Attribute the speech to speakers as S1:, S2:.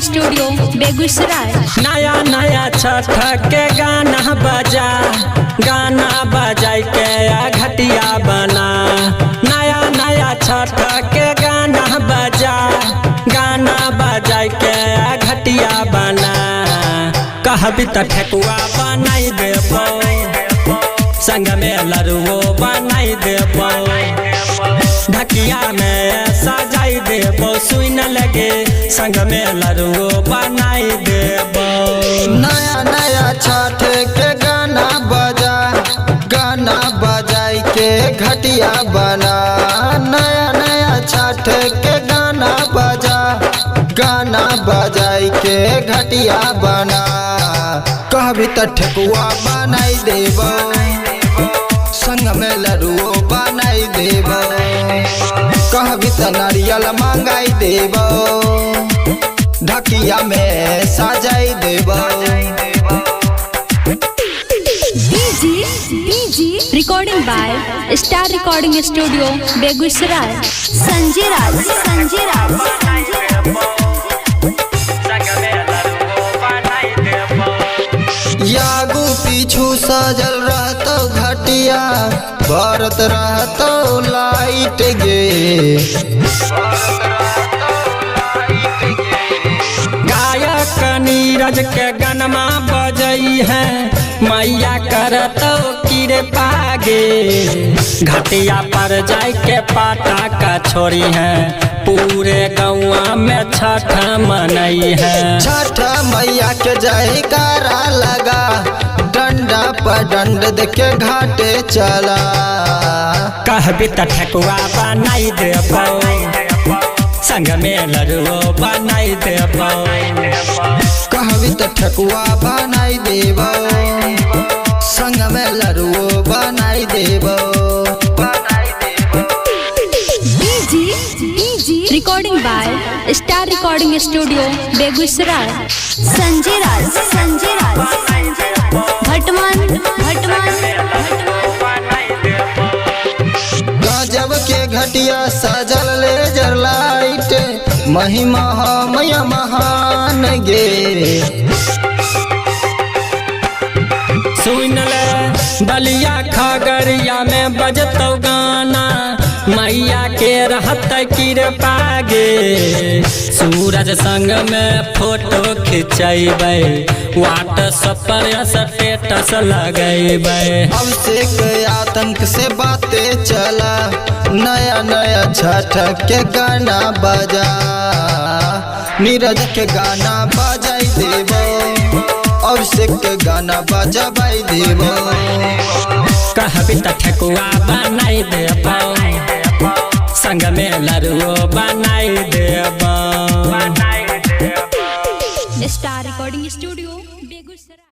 S1: Studio Begusarai.
S2: नया नया छठ के गाना बजाई के घटिया बना। नया नया छठ के गाना बजाई के घटिया बना। कहबी त ठेकुआ बनाई देबो, संग में लड़ुओ बनाई देबो, ढकिया में सजाई देबो, सुन लगे संग में लड़ुओ बनाई देबो।
S3: नया नया छठ के गाना बजाई के घटिया बना। नया नया छठ के गाना बजाई के घटिया बना। कहबी त ठेकुआ बनाई देबो, संग में लड़ुओ बनाई देबो, कहबी त नारियल मंगाई देबो, ढकिया में सजाई देबो।
S1: Recording by star recording studio Begusarai. Sanjay Raj.
S3: यागू पीछू सजल रहतो घटिया, भरत रहतो लाइट गे।
S2: गायक नीरज के गनमा बजई है, मैया करतो कृपा गे। घटिया पर जाय के पाटा का छोड़ी है, पूरे गौआ में छठ मनई है।
S3: छठ मैया के जयकारा लगा, डंडा पर डंड देके घाटे चला।
S2: कहबी त ठेकुआ बनाई देबो, संग में लड़ुओ बनाई देबो,
S3: कहबी त ठेकुआ बनाई देबो, संग में लड़ुओ बनाई देबो।
S1: Recording by star recording studio Begusarai. Sanjay Raj. भटमान।
S3: गजब के घटिया सजल लेजर लाइट, महिमा मैया महान गे।
S2: सुन ले बलिया खगड़िया में बजतो गाना, मैया के रहत कृपा गे। सूरज संग में फोटो खिंचैबै, व्हाट्सएप पर स्टेटस लगैबै।
S3: अभिषेक आतंक से बातें चला, नया नया छठ के गाना बजा। नीरज के गाना बजाई देबो, अभिषेक के गाना बजाई देबो,
S2: कहबी त ठेकुआ बनाई दे।